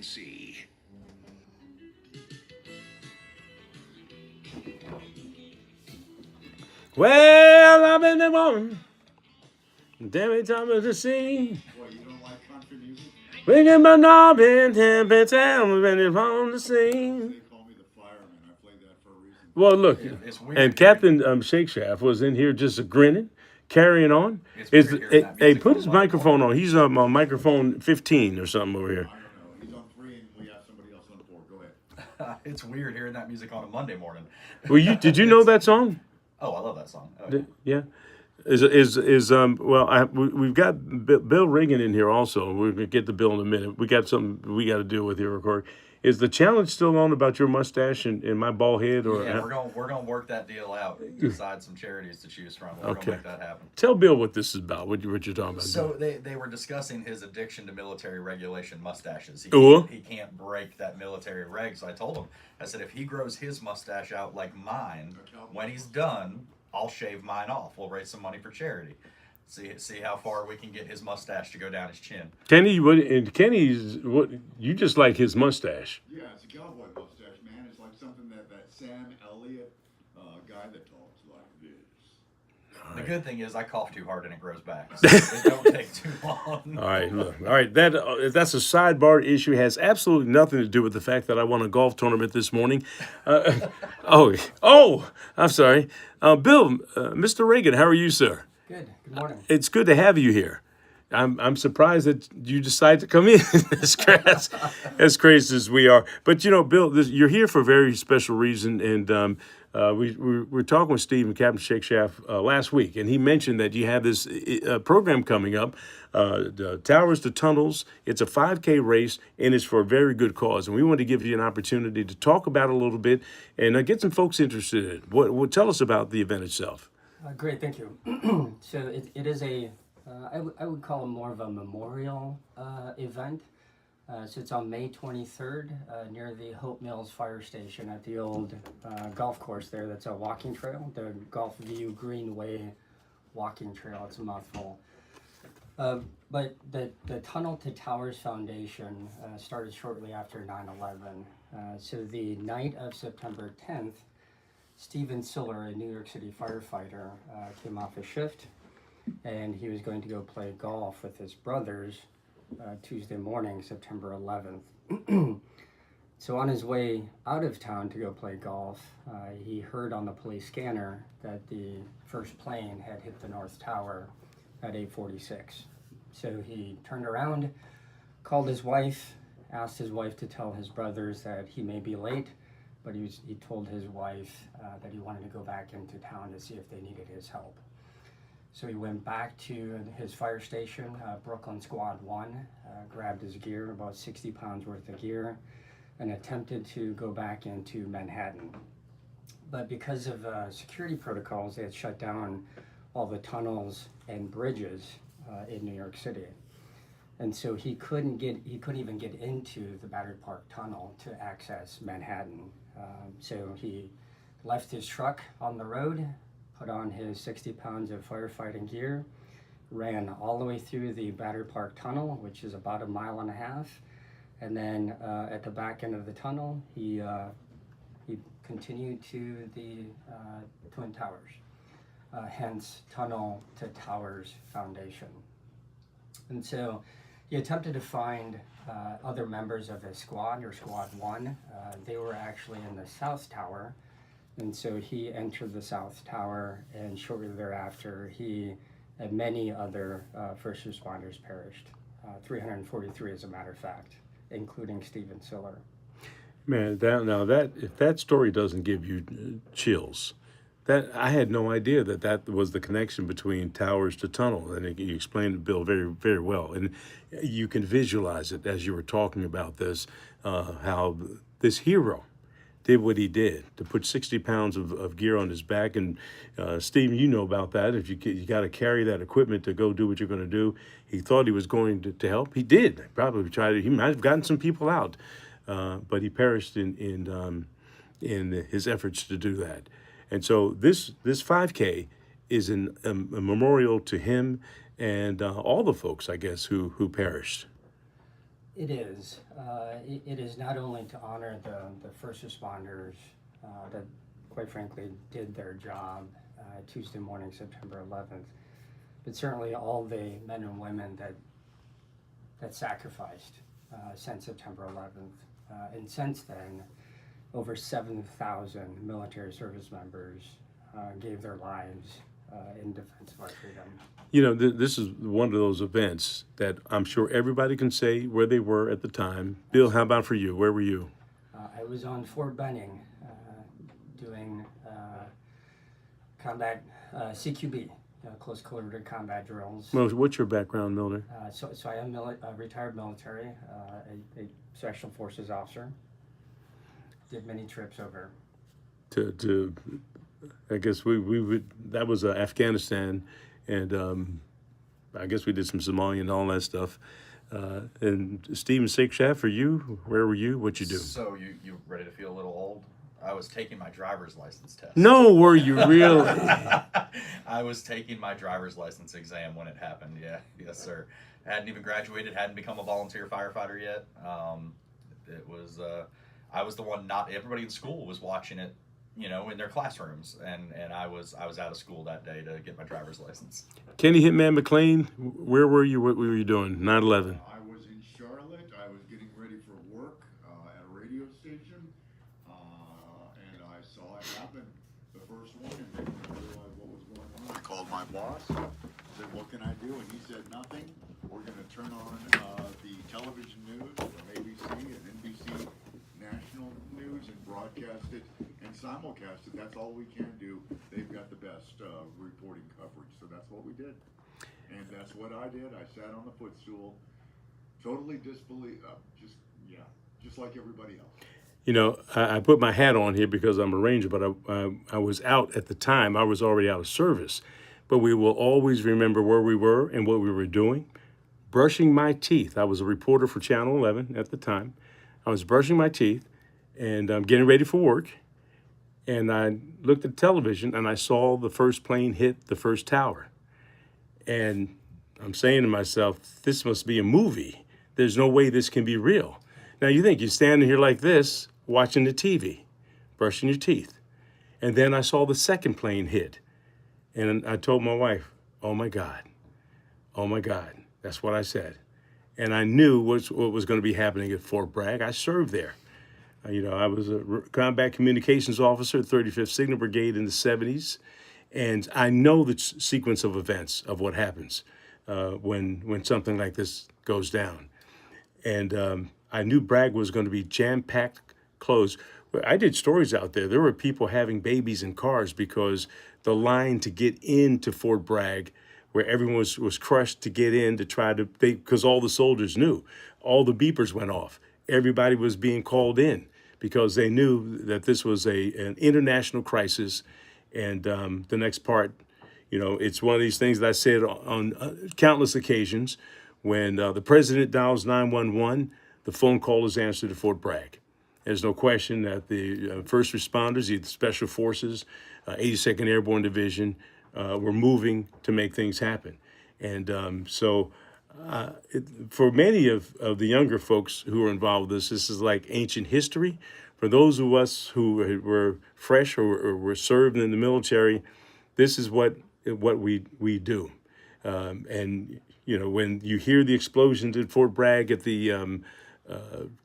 see. Well, I've been the woman. Every time of the sea. What, you don't like country music? Ringing my knob in Tempe Town when it's on the scene. They call me the fireman. I played that for a reason. Well, look, It's weird. and Captain Shake Shaft was in here just grinning, carrying on. It's weird hearing that Hey, music put from his Buffalo. microphone on. He's on microphone 15 or something over here. I don't know. He's on 3 and we have somebody else on 4. Go ahead. It's weird hearing that music on a Monday morning. Well, did you know that song? Oh, I love that song. Oh, Yeah. We've got Bill Regan in here also. We're gonna get the Bill in a minute. We got something we got to deal with here, record. Is the challenge still on about your mustache and my bald head? Or yeah, we're gonna work that deal out. Decide some charities to choose from. We're Okay. gonna make that happen. Tell Bill what this is about. What you're talking about? So they were discussing his addiction to military regulation mustaches. Ooh. He can't break that military reg. So I told him, I said, if he grows his mustache out like mine, when he's done, I'll shave mine off. We'll raise some money for charity. See how far we can get his mustache to go down his chin. Kenny's what? You just like his mustache. Yeah, it's a cowboy mustache, man. It's like something that Sam Elliott guy that talks like this. The good thing is I cough too hard and it grows back. So it don't take too long. All right, look. All right, that's a sidebar issue. It has absolutely nothing to do with the fact that I won a golf tournament this morning. I'm sorry, Bill, Mr. Regan. How are you, sir? Good. Good morning. It's good to have you here. I'm surprised that you decided to come in as crazy as we are. But you know, Bill, you're here for a very special reason, and we were talking with Steve and Captain Shake Shaft last week, and he mentioned that you have this program coming up, the Towers to Tunnels. It's a 5K race, and it's for a very good cause. And we want to give you an opportunity to talk about it a little bit and get some folks interested in it. What tell us about the event itself? Great, thank you. So it is I would call it more of a memorial event. So it's on May 23rd near the Hope Mills Fire Station at the old golf course there. That's a walking trail, the Golf View Greenway walking trail. It's a mouthful. But the Tunnel to Towers Foundation started shortly after 9/11. So the night of September 10th, Stephen Siller, a New York City firefighter, came off a shift, and he was going to go play golf with his brothers Tuesday morning, September 11th. So on his way out of town to go play golf, he heard on the police scanner that the first plane had hit the North Tower at 8:46. So he turned around, called his wife, asked his wife to tell his brothers that he may be late, but he told his wife that he wanted to go back into town to see if they needed his help. So he went back to his fire station, Brooklyn Squad 1, grabbed his gear, about 60 pounds worth of gear, and attempted to go back into Manhattan. But because of security protocols, they had shut down all the tunnels and bridges in New York City. And so he couldn't even get into the Battery Park Tunnel to access Manhattan. So he left his truck on the road, put on his 60 pounds of firefighting gear, ran all the way through the Battery Park Tunnel, which is about 1.5 miles, and then at the back end of the tunnel, he continued to the Twin Towers, hence Tunnel to Towers Foundation. And so he attempted to find other members of his squad, or Squad 1. They were actually in the South Tower, and so he entered the South Tower, and shortly thereafter, he and many other first responders perished. 343, as a matter of fact, including Stephen Siller. Man, if that story doesn't give you chills, that I had no idea that was the connection between towers to tunnel, and you explained it, Bill, very, very well. And you can visualize it as you were talking about this, how this hero did what he did to put 60 pounds of gear on his back. And Steve, you know about that. If you got to carry that equipment to go do what you're going to do, he thought he was going to help. He did. Probably tried. He might have gotten some people out, but he perished in his efforts to do that. And so this 5K is a memorial to him and all the folks, I guess, who perished. It is. It is not only to honor the first responders that, quite frankly, did their job Tuesday morning, September 11th, but certainly all the men and women that sacrificed since September 11th. And since then, over 7,000 military service members gave their lives in defense of our freedom. You know, this is one of those events that I'm sure everybody can say where they were at the time. Bill, how about for you? Where were you? I was on Fort Benning doing combat CQB, close quarter combat drills. Well, what's your background, Milner? So I am retired military, a special forces officer. Did many trips over. To I guess we would, that was Afghanistan, and I guess we did some Somalia and all that stuff. And Steven Sikshaf, for you, where were you? What'd you do? So you ready to feel a little old? I was taking my driver's license test. No, were you really? I was taking my driver's license exam when it happened. Yeah, yes, sir. Hadn't even graduated, hadn't become a volunteer firefighter yet. It was I was the one. Not everybody in school was watching it, you know, in their classrooms, and I was out of school that day to get my driver's license. Kenny Hitman McLean, where were you? What were you doing? 9/11. I was in Charlotte. I was getting ready for work at a radio station, and I saw it happen, the first one, and then when I realized what was going on, I called my boss, said, what can I do? And he said, nothing. We're going to turn on the television news from ABC and NBC National News and broadcast it and simulcast it. That's all we can do. They've got the best reporting coverage, so that's what we did. And that's what I did. I sat on the footstool, totally just like everybody else. You know, I put my hat on here because I'm a Ranger, but I was out at the time. I was already out of service. But we will always remember where we were and what we were doing. Brushing my teeth. I was a reporter for Channel 11 at the time. I was brushing my teeth and getting ready for work. And I looked at television and I saw the first plane hit the first tower. And I'm saying to myself, this must be a movie. There's no way this can be real. Now you think you're standing here like this, watching the TV, brushing your teeth. And then I saw the second plane hit. And I told my wife, oh my God, that's what I said. And I knew what was going to be happening at Fort Bragg. I served there. You know, I was a combat communications officer at 35th Signal Brigade in the 70s. And I know the sequence of events of what happens when something like this goes down. And I knew Bragg was going to be jam-packed closed. I did stories out there. There were people having babies in cars because the line to get into Fort Bragg, where everyone was crushed to get in to try to, because all the soldiers knew. All the beepers went off. Everybody was being called in because they knew that this was an international crisis. And the next part, you know, it's one of these things that I said on countless occasions. When the president dials 911, the phone call is answered at Fort Bragg. There's no question that the first responders, the Special Forces, 82nd Airborne Division, were moving to make things happen. And for many of the younger folks who are involved with this is like ancient history. For those of us who were fresh or were served in the military, this is what we do. And you know, when you hear the explosions at Fort Bragg at the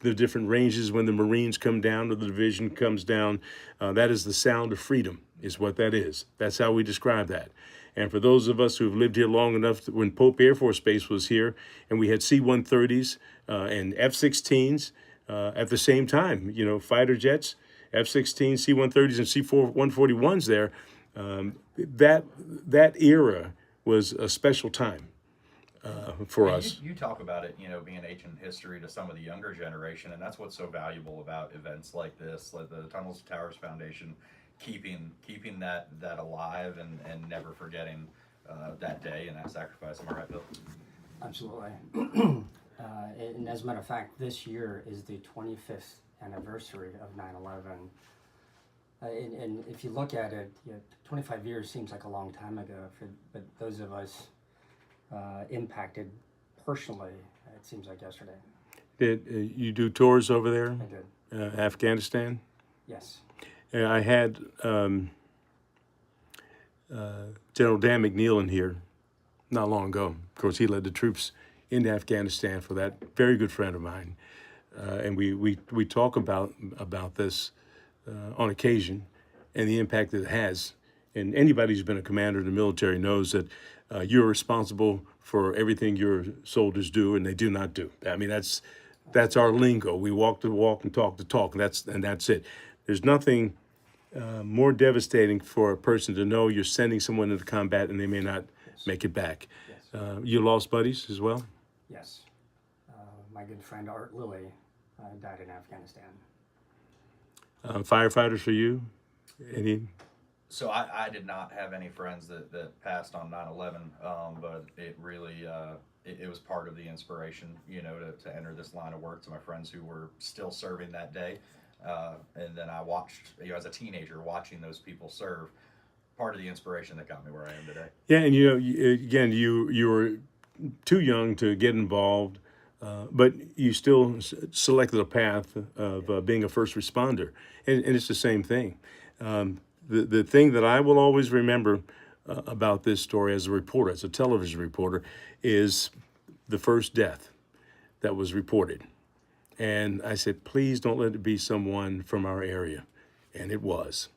different ranges, when the Marines come down or the division comes down, that is the sound of freedom, is what that is. That's how we describe that. And for those of us who have lived here long enough, when Pope Air Force Base was here, and we had C-130s and F-16s at the same time, you know, fighter jets, F-16s, C-130s, and C-141s there, that era was a special time for us. You talk about it, you know, being ancient history to some of the younger generation, and that's what's so valuable about events like this, like the Tunnels to Towers Foundation, keeping that alive and never forgetting that day and that sacrifice. Am I right, Bill? Absolutely. And as a matter of fact, this year is the 25th anniversary of 9/11. And if you look at it, you know, 25 years seems like a long time ago, but those of us impacted personally, it seems like yesterday. Did you do tours over there? I did. Afghanistan? Yes. I had General Dan McNeil in here not long ago. Of course, he led the troops into Afghanistan for that very good friend of mine. And we talk about this on occasion and the impact that it has. And anybody who's been a commander in the military knows that you're responsible for everything your soldiers do and they do not do. I mean, that's our lingo. We walk the walk and talk the talk, and that's it. There's nothing more devastating for a person to know you're sending someone into combat and they may not make it back. Yes. You lost buddies as well? Yes. My good friend Art Lilly died in Afghanistan. Firefighters for you? Any? So I did not have any friends that passed on 9/11, but it really it was part of the inspiration, to enter this line of work, to my friends who were still serving that day. And then I watched, as a teenager, watching those people serve, part of the inspiration that got me where I am today. Yeah, and you were too young to get involved, but you still selected a path of being a first responder, and it's the same thing. The thing that I will always remember about this story as a reporter, as a television reporter, is the first death that was reported. And I said, please don't let it be someone from our area. And it was.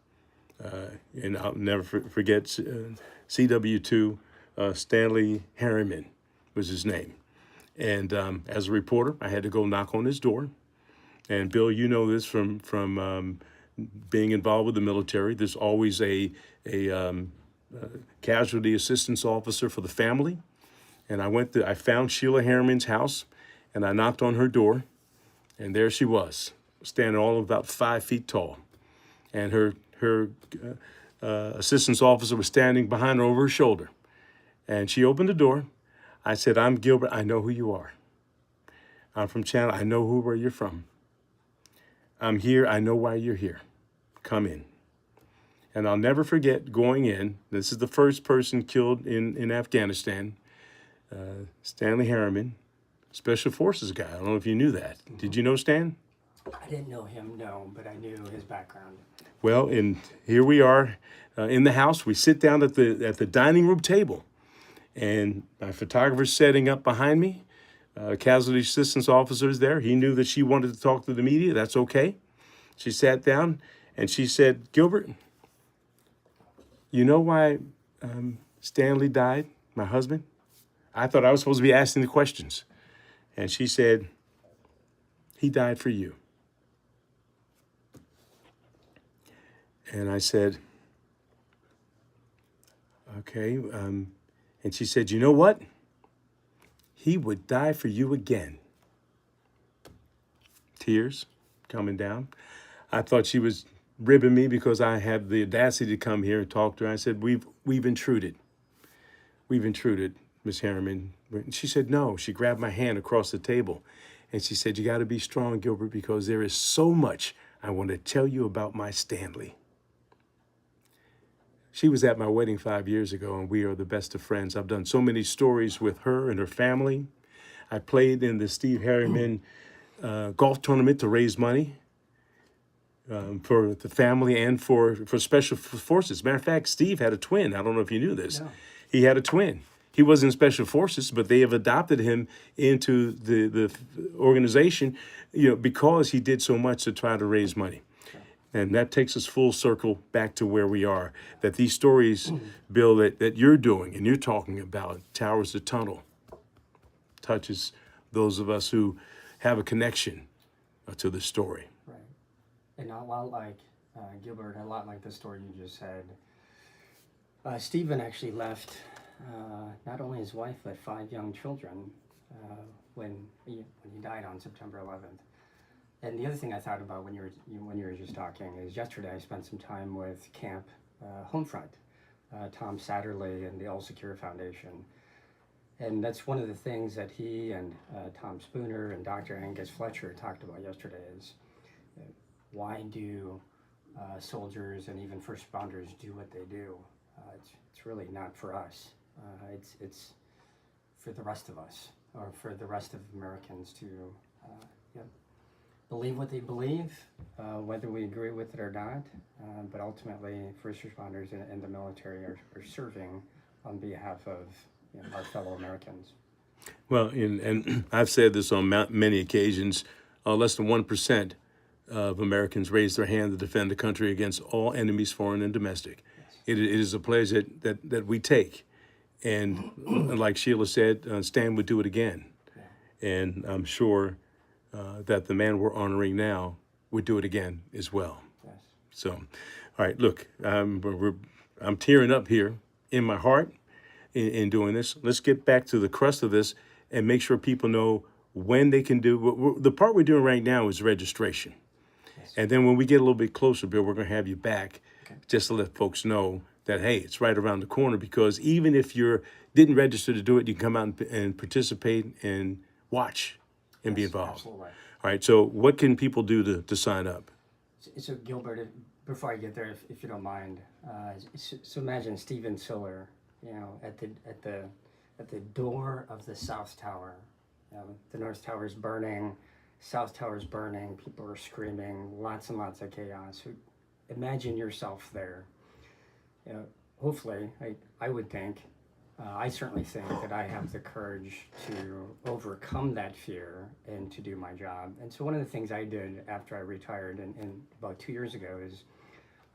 And I'll never forget CW2, Stanley Harriman was his name. And as a reporter, I had to go knock on his door. And Bill, you know this from being involved with the military. There's always a casualty assistance officer for the family. And I found Sheila Harriman's house, and I knocked on her door. And there she was, standing all of about 5 feet tall. And her assistance officer was standing behind her over her shoulder. And she opened the door. I said, I'm Gilbert. I know who you are. I'm from Channel. I know where you're from. I'm here. I know why you're here. Come in. And I'll never forget going in. This is the first person killed in Afghanistan. Stanley Harriman. Special Forces guy. I don't know if you knew that. Did you know Stan? I didn't know him, no, but I knew his background. Well, and here we are in the house. We sit down at the dining room table, and my photographer's setting up behind me. Casualty assistance officer is there. He knew that she wanted to talk to the media. That's okay. She sat down, and she said, Gilbert, you know why Stanley died, my husband? I thought I was supposed to be asking the questions. And she said, he died for you. And I said, okay. And she said, you know what? He would die for you again. Tears coming down. I thought she was ribbing me because I had the audacity to come here and talk to her. I said, we've intruded. We've intruded, Miss Harriman. And she said, no. She grabbed my hand across the table. And she said, you got to be strong, Gilbert, because there is so much I want to tell you about my Stanley. She was at my wedding 5 years ago, and we are the best of friends. I've done so many stories with her and her family. I played in the Steve Harriman golf tournament to raise money for the family and for Special Forces. Matter of fact, Steve had a twin. I don't know if you knew this. No. He had a twin. He wasn't in Special Forces, but they have adopted him into the organization, because he did so much to try to raise money. And that takes us full circle back to where we are, that these stories, Bill, that you're doing and you're talking about, Towers to Tunnel, touches those of us who have a connection to the story. Right. And a lot like Gilbert, a lot like the story you just said, Stephen actually left not only his wife, but 5 young children when he died on September 11th. And the other thing I thought about when you were just talking is yesterday I spent some time with Camp Homefront, Tom Satterley and the All Secure Foundation. And that's one of the things that he and Tom Spooner and Dr. Angus Fletcher talked about yesterday is why do soldiers and even first responders do what they do? It's really not for us. It's for the rest of us. or for the rest of Americans to yeah, believe what they believe, whether we agree with it or not. But ultimately, first responders and the military are serving on behalf of our fellow Americans. Well, and I've said this on many occasions, less than 1% of Americans raise their hand to defend the country against all enemies, foreign and domestic. It is a pledge that we take. And like Sheila said, Stan would do it again. And I'm sure that the man we're honoring now would do it again as well. Yes. So, all right, look, I'm tearing up here in my heart in doing this. Let's get back to the crust of this and make sure people know when they can do. The part we're doing right now is registration. Yes. And then when we get a little bit closer, Bill, we're going to have you back just to let folks know that, hey, it's right around the corner, because even if you didn't register to do it, you can come out and participate and watch and be involved. Absolutely. All right, so what can people do to sign up? So Gilbert, before I get there, if you don't mind, so imagine Steven Siller, at the door of the South Tower. The North Tower is burning, South Tower is burning, people are screaming, lots and lots of chaos. So imagine yourself there. Hopefully, I would think, I certainly think that I have the courage to overcome that fear and to do my job. And so one of the things I did after I retired and about 2 years ago is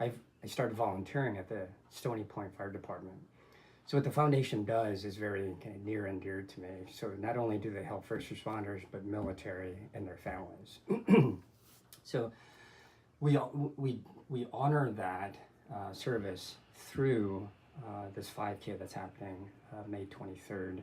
I started volunteering at the Stony Point Fire Department. So what the foundation does is very kind of near and dear to me. So not only do they help first responders, but military and their families. So we honor that service through this 5K that's happening May 23rd.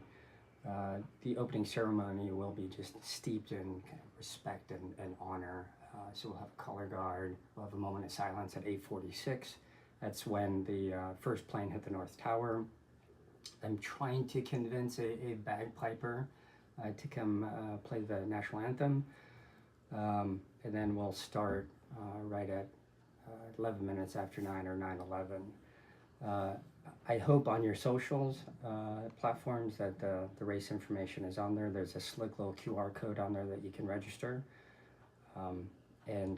The opening ceremony will be just steeped in kind of respect and honor. So we'll have a color guard, we'll have a moment of silence at 8:46. That's when the first plane hit the North Tower. I'm trying to convince a bagpiper to come play the national anthem. And then we'll start right at 11 minutes after 9 or 9:11. I hope on your socials platforms that the race information is on there. There's a slick little QR code on there that you can register. And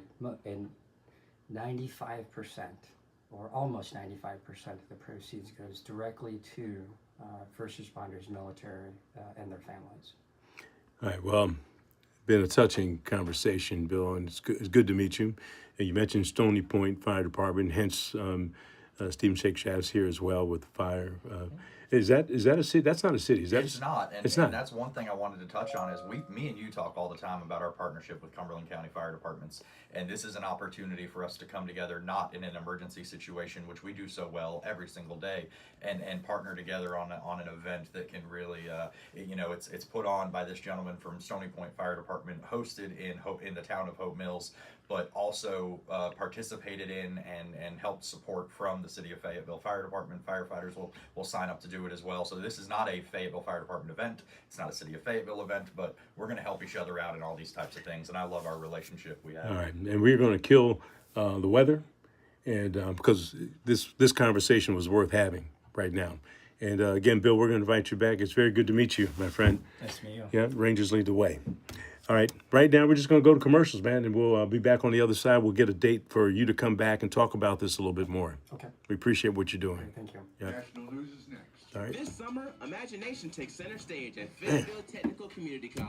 95% or almost 95% of the proceeds goes directly to first responders, military, and their families. All right, well, been a touching conversation, Bill, and it's good to meet you. And you mentioned Stony Point Fire Department, hence Stephen Shakeshaft's here as well with the fire. Is that a city? That's not a city. It's not. And, it's not. And that's one thing I wanted to touch on is me and you talk all the time about our partnership with Cumberland County Fire Departments. And this is an opportunity for us to come together, not in an emergency situation, which we do so well every single day, and partner together on an event that can really, it's put on by this gentleman from Stony Point Fire Department, hosted in the town of Hope Mills, but also participated in and helped support from the City of Fayetteville Fire Department. Firefighters will sign up to do it as well. So this is not a Fayetteville Fire Department event. It's not a City of Fayetteville event, but we're going to help each other out in all these types of things. And I love our relationship we have. All right, and we're going to kill the weather, and because this conversation was worth having right now. And again, Bill, we're going to invite you back. It's very good to meet you, my friend. Nice to meet you. Yeah, Rangers lead the way. All right, right now we're just going to go to commercials, man, and we'll be back on the other side. We'll get a date for you to come back and talk about this a little bit more. Okay. We appreciate what you're doing. Thank you. Yeah. National news is next. All right. This summer, imagination takes center stage at Fayetteville Technical Community College.